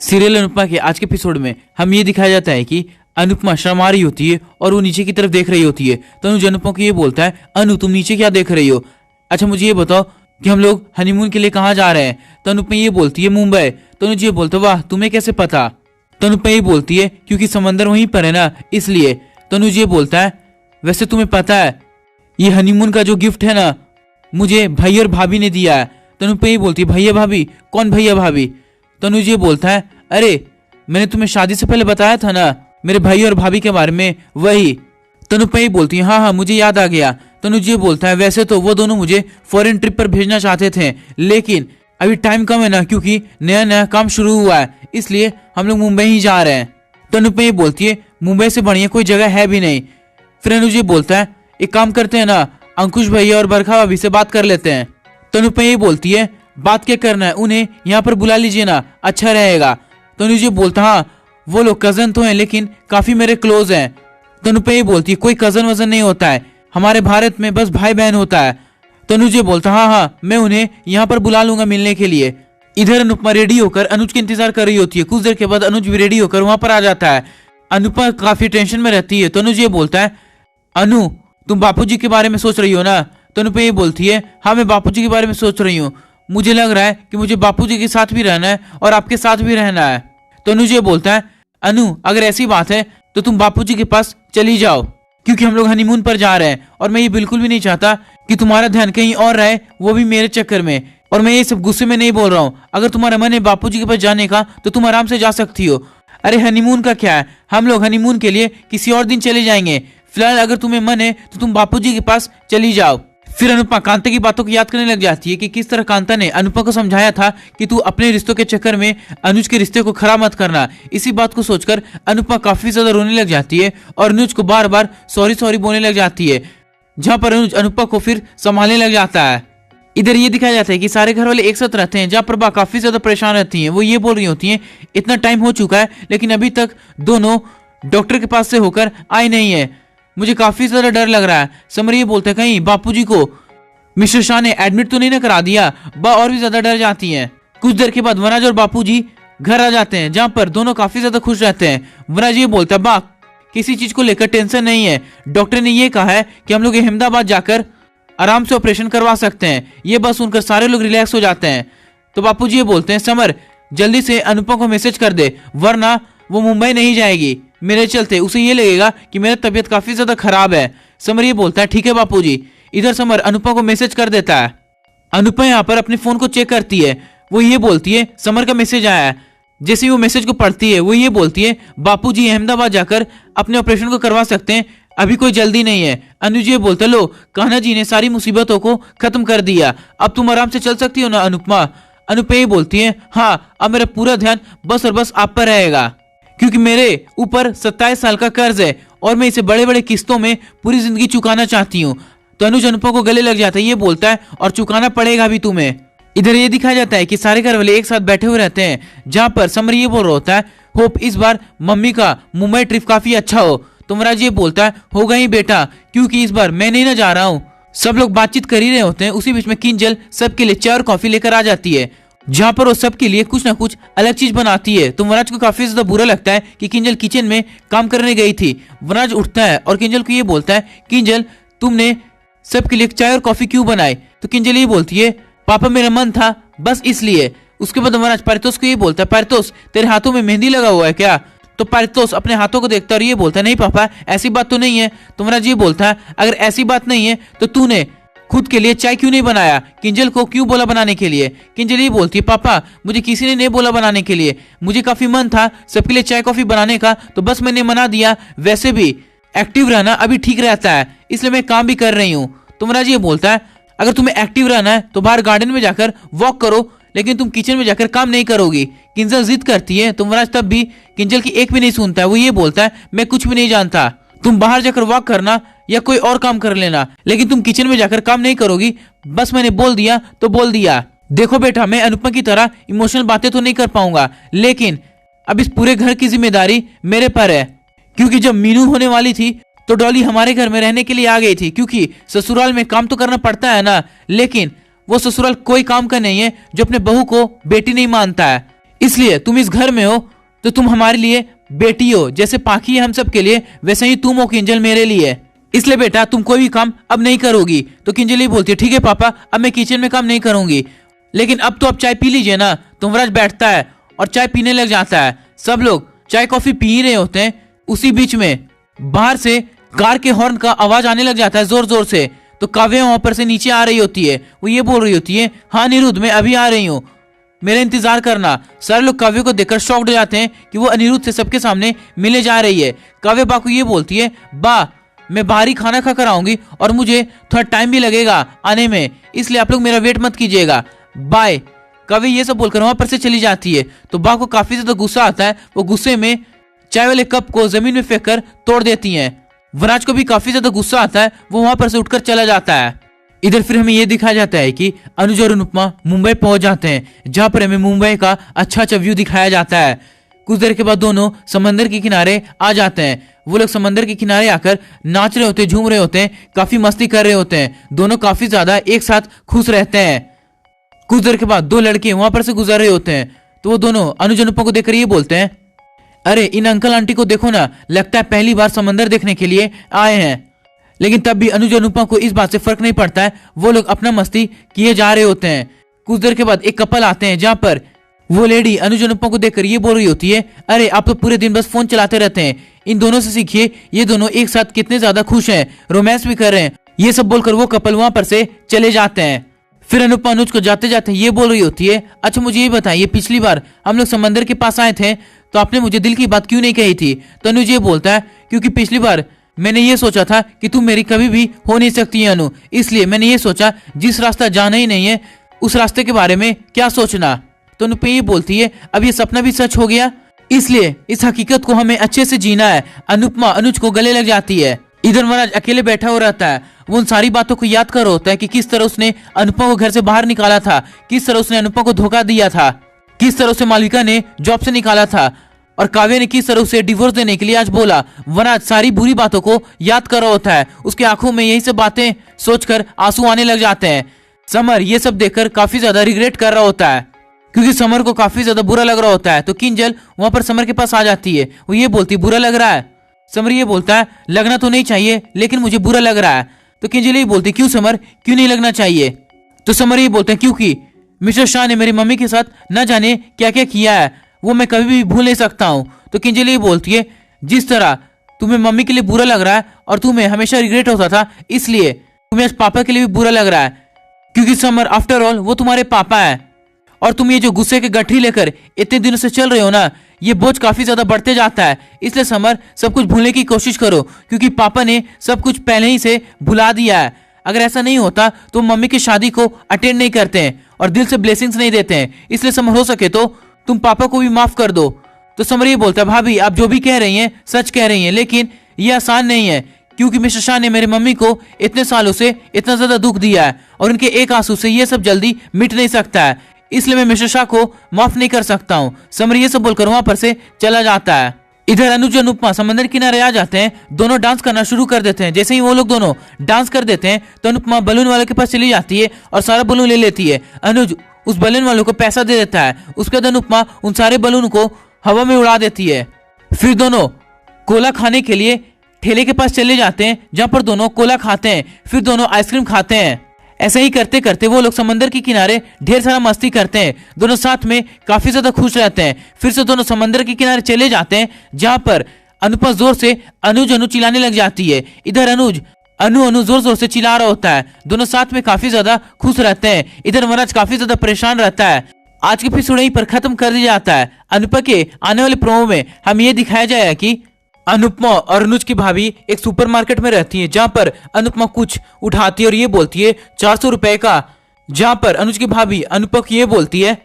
Serial Anupama के आज के एपिसोड में हम ये दिखाया जाता है कि अनुपमा शर्मा रही होती है और वो नीचे की तरफ देख रही होती है। तो अनुज अनुपमा को ये बोलता है, अनु तुम नीचे क्या देख रही हो? अच्छा मुझे ये बताओ कि हम लोग हनीमून के लिए कहाँ जा रहे हैं? तो अनुपमा ये बोलती है मुंबई। तो अनुज ये बोलता है, वाह तुम्हें कैसे पता? तो अनुपमा ये बोलती है क्योंकि समंदर वहीं पर है ना, इसलिए। तो अनुज ये बोलता है, वैसे तुम्हें पता है ये हनीमून का जो गिफ्ट है ना मुझे भैया और भाभी ने दिया है। तो अनुपमा ये बोलती है, भैया भाभी? कौन भैया भाभी? तो अनुज ये बोलता है, अरे मैंने तुम्हें शादी से पहले बताया था ना मेरे भाई और भाभी के बारे में, वही। तो अनुपमा ये बोलती है, हाँ हाँ मुझे याद आ गया। तो अनुज ये बोलता है, वैसे तो वो दोनों मुझे फॉरेन ट्रिप पर भेजना चाहते थे लेकिन अभी टाइम कम है ना, क्योंकि नया नया काम शुरू हुआ है, इसलिए हम लोग मुंबई ही जा रहे हैं। तो अनुपमा ये बोलती है, मुंबई से बढ़िया कोई जगह है भी नहीं। फिर अनुज ये बोलता है, एक काम करते हैं ना, अंकुश भैया और बरखा भाभी से बात कर लेते हैं। तो अनुपमा ये बोलती है, बात क्या करना है, उन्हें यहाँ पर बुला लीजिए ना, अच्छा रहेगा। तो अनुज ये बोलता, हाँ वो लोग कजन तो हैं लेकिन काफी मेरे क्लोज हैं। तो अनुपमा ये बोलती है, कोई कजन वजन नहीं होता है, हमारे भारत में बस भाई बहन होता है। तो अनुज ये बोलता, हाँ हाँ मैं उन्हें यहाँ पर बुला लूंगा मिलने के लिए। इधर अनुपमा रेडी होकर अनुज के इंतजार कर रही होती है। कुछ देर के बाद अनुज भी रेडी होकर वहां पर आ जाता है। अनुपमा काफी टेंशन में रहती है। तो अनुज ये बोलता है, अनु तुम बापूजी के बारे में सोच रही हो ना? तो अनुपमा ये बोलती है, हाँ मैं बापूजी के बारे में सोच रही हूँ, मुझे लग रहा है कि मुझे बापूजी के साथ भी रहना है और आपके साथ भी रहना है। तो अनुज ये बोलता है, अनु अगर ऐसी बात है तो तुम बापूजी के पास चली जाओ, क्योंकि हम लोग हनीमून पर जा रहे हैं और मैं ये बिल्कुल भी नहीं चाहता कि तुम्हारा ध्यान कहीं और रहे, वो भी मेरे चक्कर में। और मैं ये सब गुस्से में नहीं बोल रहा हूँ, अगर तुम्हारा मन है बापूजी के पास जाने का तो तुम आराम से जा सकती हो। अरे हनीमून का क्या है, हम लोग हनीमून के लिए किसी और दिन चले जाएंगे, फिलहाल अगर तुम्हें मन है तो तुम बापूजी के पास चली जाओ। फिर अनुपमा कांता की बातों को याद करने लग जाती है कि किस तरह कांता ने अनुपमा को समझाया था कि तू अपने रिश्तों के चक्कर में अनुज के रिश्ते को खराब मत करना। इसी बात को सोचकर अनुपमा काफी ज्यादा रोने लग जाती है और अनुज को बार बार सॉरी सॉरी बोलने लग जाती है, जहां पर अनुज अनुपमा को फिर संभालने लग जाता है। इधर ये दिखाया जाता है कि सारे घर वाले एक साथ रहते हैं, जहाँ प्रभा काफी ज्यादा परेशान रहती है। वो ये बोल रही होती है, इतना टाइम हो चुका है लेकिन अभी तक दोनों डॉक्टर के पास से होकर आए नहीं है, मुझे काफी ज्यादा डर लग रहा है। समर ये बोलते हैं, कहीं बापूजी को मिस्टर शाह ने एडमिट तो नहीं ना करा दिया? बा और भी ज्यादा डर जाती हैं। कुछ देर के बाद वनराज और बापूजी घर आ जाते हैं, जहां पर दोनों काफी ज्यादा खुश रहते हैं। वनराज ये बोलता है, बा किसी चीज को लेकर टेंशन नहीं है, डॉक्टर ने ये कहा है कि हम लोग अहमदाबाद जाकर आराम से ऑपरेशन करवा सकते हैं। ये बस सुनकर सारे लोग रिलैक्स हो जाते हैं। तो बापूजी ये बोलते हैं, समर जल्दी से अनुपमा को मैसेज कर दे, वरना वो मुंबई नहीं जाएगी मेरे चलते, उसे ये लगेगा कि मेरा तबीयत काफी ज्यादा खराब है। समर ये बोलता है, ठीक है बापूजी। इधर समर अनुपमा को मैसेज कर देता है। अनुपमा यहाँ पर अपने फोन को चेक करती है, वो ये बोलती है, समर का मैसेज आया है। जैसे ही वो मैसेज को पढ़ती है वो ये बोलती है, बापूजी अहमदाबाद जाकर अपने ऑपरेशन को करवा सकते हैं, अभी कोई जल्दी नहीं है। अनुज ये बोलता, लो कान्हा जी ने सारी मुसीबतों को खत्म कर दिया, अब तुम आराम से चल सकती हो ना अनुपमा? अनुपमा ये बोलती है, हाँ अब मेरा पूरा ध्यान बस और बस आप पर रहेगा, क्योंकि मेरे ऊपर 27 साल का कर्ज है और मैं इसे बड़े बड़े किस्तों में पूरी जिंदगी चुकाना चाहती हूँ। तो अनुज अनुपमा को गले लग जाता है, ये बोलता है, और चुकाना पड़ेगा भी तुम्हें। इधर ये दिखाया जाता है कि सारे घर वाले एक साथ बैठे हुए रहते हैं, जहां पर समर ये बोल रहा होता है, होप इस बार मम्मी का मुंबई ट्रिप काफी अच्छा हो। तो वनराज ये बोलता है, होगा ही बेटा, क्योंकि इस बार मैं नहीं ना जा रहा हूँ। सब लोग बातचीत कर ही रहे होते हैं, उसी बीच में किंजल सबके लिए चाय और कॉफी लेकर आ जाती है, जहां पर वो सबके लिए कुछ ना कुछ अलग चीज बनाती है। तो वनराज को काफी ज्यादा बुरा लगता है कि किंजल किचन में काम करने गई थी। वनराज उठता है और किंजल को ये बोलता है, किंजल तुमने सबके लिए चाय और कॉफी क्यों बनाई? तो किंजल ये बोलती है, पापा मेरा मन था बस इसलिए। उसके बाद वनराज पारितोष को ये बोलता है, पारितोष तेरे हाथों में मेहंदी लगा हुआ है क्या? तो पारितोष अपने हाथों को देखता है और ये बोलता है, नहीं पापा ऐसी बात तो नहीं है। तो वनराज ये बोलता है, अगर ऐसी बात नहीं है तो तूने खुद के लिए चाय क्यों नहीं बनाया? किंजल को क्यों बोला बनाने के लिए? किंजल ये बोलती है, पापा मुझे किसी ने नहीं बोला बनाने के लिए, मुझे काफी मन था सबके लिए चाय कॉफी बनाने का, तो बस मैंने मना दिया। वैसे भी एक्टिव रहना अभी ठीक रहता है, इसलिए मैं काम भी कर रही हूँ। तो वनराज ये बोलता है, अगर तुम्हें एक्टिव रहना है तो बाहर गार्डन में जाकर वॉक करो, लेकिन तुम किचन में जाकर काम नहीं करोगी। किंजल जिद करती है, तो वनराज तब भी किंजल की एक भी नहीं सुनता है। वो ये बोलता है, मैं कुछ भी नहीं जानता, तुम बाहर जाकर वॉक करना या कोई और काम कर लेना, लेकिन तुम किचन में जाकर काम नहीं करोगी, बस मैंने बोल दिया तो बोल दिया। देखो बेटा, मैं अनुपमा की तरह इमोशनल बातें तो नहीं कर पाऊंगा, लेकिन अब इस पूरे घर की जिम्मेदारी मेरे पर है, क्योंकि जब मीनू होने वाली थी तो डॉली हमारे घर में रहने के लिए आ गई थी, क्योंकि ससुराल में काम तो करना पड़ता है ना, लेकिन वो ससुराल कोई काम का नहीं है जो अपने बहू को बेटी नहीं मानता है। इसलिए तुम इस घर में हो तो तुम हमारे लिए बेटी हो, जैसे पाखी है हम सब के लिए वैसे ही तुम हो किंजल मेरे लिए। इसलिए बेटा तुम कोई भी काम अब नहीं करोगी। तो किंजल बोलती है ठीक है पापा, अब मैं किचन में काम नहीं करूंगी, लेकिन अब तो आप चाय पी लीजिए ना। तो वराज बैठता है और चाय पीने लग जाता है। सब लोग चाय कॉफी पी रहे होते हैं। उसी बीच में बाहर से कार के हॉर्न का आवाज आने लग जाता है जोर जोर से। तो काव्या वहां पर से नीचे आ रही होती है। वो ये बोल रही होती है हाँ अनिरुद्ध मैं अभी आ रही हूँ, मेरा इंतजार करना। सारे लोग काव्य को देखकर शॉक्ड हो जाते हैं कि वो अनिरुद्ध से सबके सामने मिले जा रही है। काव्य बा को ये बोलती है बा मैं बाहरी खाना खा कर आऊंगी और मुझे थोड़ा टाइम भी लगेगा आने में, इसलिए आप लोग मेरा वेट मत कीजिएगा, बाय। काव्य ये सब बोलकर वहां पर से चली जाती है। तो बा को काफी ज्यादा गुस्सा आता है। वो गुस्से में चाय वाले कप को जमीन में फेंक कर तोड़ देती हैं। वराज को भी काफी ज्यादा गुस्सा आता है। वो वहां पर से उठकर चला जाता है। इधर फिर हमें यह दिखाया जाता है कि अनुज और अनुपमा मुंबई पहुंच जाते हैं, जहां पर हमें मुंबई का अच्छा अच्छा व्यू दिखाया जाता है। कुछ देर के बाद दोनों समंदर के किनारे आ जाते हैं। वो लोग समंदर के किनारे आकर नाच रहे होते हैं, झूम रहे होते हैं, काफी मस्ती कर रहे होते हैं। दोनों काफी ज्यादा एक साथ खुश रहते हैं। कुछ देर के बाद दो लड़के वहां पर से गुजर रहे होते हैं। तो वो दोनों अनुज अनुपमा को देखकर ये बोलते हैं अरे इन अंकल आंटी को देखो ना, लगता है पहली बार समंदर देखने के लिए आए हैं। लेकिन तब भी अनुज अनुपमा को इस बात से फर्क नहीं पड़ता है। वो लोग अपना मस्ती किए जा रहे होते हैं। कुछ देर के बाद एक कपल आते हैं, जहां पर वो लेडी अनुज अनुपमा को देखकर ये बोल रही होती है अरे आप तो पूरे दिन बस फोन चलाते रहते हैं, इन दोनों से सीखिए, ये दोनों एक साथ कितने ज्यादा खुश हैं, रोमांस भी कर रहे हैं। ये सब बोलकर वो कपल वहां पर से चले जाते हैं। फिर अनुपमा अनुज को जाते जाते ये बोल रही होती है अच्छा मुझे ये बताइए पिछली बार हम लोग समंदर के पास आए थे तो आपने मुझे दिल की बात क्यों नहीं कही थी? तो अनुज ये बोलता है क्योंकि पिछली बार मैंने ये सोचा था कि तुम मेरी कभी भी हो नहीं सकती है अनु, इसलिए मैंने ये सोचा जिस रास्ता जाना ही नहीं है उस रास्ते के बारे में क्या सोचना। तो अनुपमा ये बोलती है अब ये सपना भी सच हो गया, इसलिए इस हकीकत को हमें अच्छे से जीना है। अनुपमा अनुज को गले लग जाती है। इधर महाराज अकेले बैठा हो रहता है। वो उन सारी बातों को याद कर रहा होता है कि किस तरह उसने अनुपमा को घर से बाहर निकाला था, किस तरह उसने अनुपमा को धोखा दिया था, किस तरह उसे मालविका ने जॉब से निकाला था और काव्य ने किस तरह उसे डिवोर्स देने के लिए आज बोला। वराज सारी बुरी बातों को याद कर रहा होता है। उसकी आंखों में यही सब बातें सोचकर आंसू आने लग जाते हैं। समर ये सब देखकर काफी ज्यादा रिग्रेट कर रहा होता है, क्योंकि समर को काफी ज्यादा बुरा लग रहा होता है। तो किंजल वहां पर समर के पास आ जाती है। वो ये बोलती है बुरा लग रहा है? समर ये बोलता है लगना तो नहीं चाहिए लेकिन मुझे बुरा लग रहा है। तो किंजल ये बोलती क्यों समर, क्यों नहीं लगना चाहिए? तो समर ये बोलते हैं क्योंकि मिस्टर शाह ने मेरी मम्मी के साथ न जाने क्या क्या किया है, वो मैं कभी भी भूल नहीं सकता हूँ। तो किंजल ये बोलती है जिस तरह तुम्हें मम्मी के लिए बुरा लग रहा है और तुम्हें हमेशा रिग्रेट होता था, इसलिए तुम्हें आज पापा के लिए भी बुरा लग रहा है, क्योंकि समर आफ्टर ऑल वो तुम्हारे पापा है। और तुम ये जो गुस्से के गठरी लेकर इतने दिनों से चल रहे हो ना, ये बोझ काफी ज्यादा बढ़ते जाता है। इसलिए समर सब कुछ भूलने की कोशिश करो, क्योंकि पापा ने सब कुछ पहले ही से भुला दिया है। अगर ऐसा नहीं होता तो मम्मी की शादी को अटेंड नहीं करते हैं और दिल से ब्लेसिंग्स नहीं देते हैं। इसलिए समर हो सके तो तुम पापा को भी माफ कर दो। तो समर ये बोलता है भाभी आप जो भी कह रही हैं सच कह रही हैं, लेकिन ये आसान नहीं है, क्योंकि मिस्टर शाह ने मेरी मम्मी को इतने सालों से इतना ज्यादा दुख दिया है और उनके एक आंसू से ये सब जल्दी मिट नहीं सकता है, इसलिए मैं मिस्टर शाह को माफ नहीं कर सकता हूँ। समर ये सब बोलकर वहां पर से चला जाता है। इधर अनुज और अनुपमा समंदर किनारे आ जाते हैं। दोनों डांस करना शुरू कर देते हैं। जैसे ही वो लोग दोनों डांस कर देते हैं तो अनुपमा बलून वाले के पास चली जाती है और सारा बलून ले लेती है। अनुज उस बलून वालों को पैसा दे देता है। उसके बाद अनुपमा उन सारे बलून को हवा में उड़ा देती है। फिर दोनों कोला खाने के लिए ठेले के पास चले जाते हैं, जहां पर दोनों कोला खाते हैं। फिर दोनों आइसक्रीम खाते हैं। ऐसे ही करते करते वो लोग समंदर के किनारे ढेर सारा मस्ती करते हैं। दोनों साथ में काफी ज्यादा खुश रहते हैं। फिर से दोनों समंदर के किनारे चले जाते हैं, जहां पर अनुपमा जोर से अनुज अनु चिल्लाने लग जाती है। इधर अनुज अनु अनु जोर जोर से चिल्ला रहा होता है। दोनों साथ में काफी ज्यादा खुश रहते हैं। इधर वराज काफी ज्यादा परेशान रहता है। आज के एपिसोड यहीं पर खत्म कर दिया जाता है। अनुपमा के आने वाले प्रोमो में हम ये दिखाया जाएगा कि अनुपमा और अनुज की भाभी एक सुपरमार्केट में रहती है, जहां पर अनुपमा कुछ उठाती है और ये बोलती है 400 रुपए का, जहां पर अनुज की भाभी अनुपमा को ये बोलती है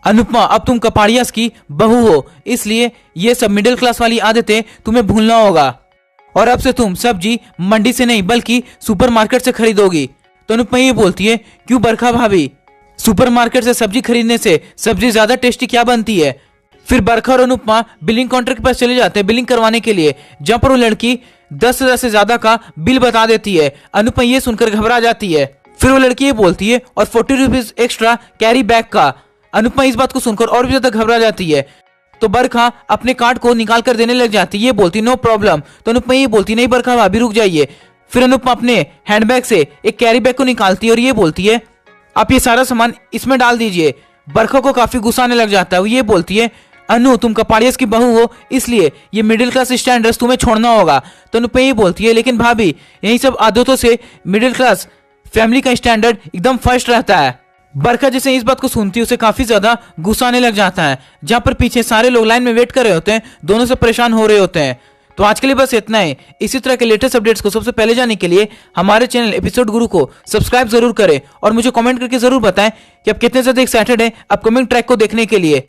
अनुपमा अब तुम कपाड़ियास की बहू हो, इसलिए ये सब मिडिल क्लास वाली आदतें तुम्हें भूलना होगा और अब से तुम सब्जी मंडी से नहीं बल्कि सुपरमार्केट से खरीदोगी। तो अनुपमा ये बोलती है क्यों बरखा भाभी, सुपरमार्केट से सब्जी खरीदने से सब्जी ज्यादा टेस्टी क्या बनती है? फिर बरखा और अनुपमा बिलिंग काउंटर के पास चले जाते हैं बिलिंग करवाने के लिए, जहां पर वो लड़की 10,000 से ज्यादा का बिल बता देती है। अनुपमा ये सुनकर घबरा जाती है। फिर वो लड़की ये बोलती है और 40 रुपीज एक्स्ट्रा कैरी बैग का। अनुपमा इस बात को सुनकर और भी ज्यादा घबरा जाती है। तो बरखा अपने कार्ड को निकाल कर देने लग जाती है, ये बोलती नो प्रॉब्लम। तो अनुपमा ये बोलती नहीं बरखा भाभी रुक जाइए। फिर अनुपमा अपने हैंडबैग से एक कैरी बैग को निकालती है और ये बोलती है आप ये सारा सामान इसमें डाल दीजिए। बरखा को काफी गुस्सा आने लग जाता है, वो ये बोलती है अनु तुम कपाड़ियस की बहू हो, इसलिए ये मिडिल क्लास स्टैंडर्ड्स तुम्हें छोड़ना होगा। तो अनुपमा ये बोलती है लेकिन भाभी यही सब आदतों से मिडिल क्लास फैमिली का स्टैंडर्ड एकदम फर्स्ट रहता है। बरखा जैसे इस बात को सुनती है उसे काफी ज्यादा गुस्सा आने लग जाता है। जहां पर पीछे सारे लोग लाइन में वेट कर रहे होते हैं, दोनों से परेशान हो रहे होते हैं। तो आज के लिए बस इतना ही। इसी तरह के लेटेस्ट अपडेट्स को सबसे पहले जाने के लिए हमारे चैनल एपिसोड गुरु को सब्सक्राइब जरूर करें और मुझे कमेंट करके जरूर बताएं कि आप कितने ज्यादा एक्साइटेड हैं अपकमिंग ट्रैक को देखने के लिए।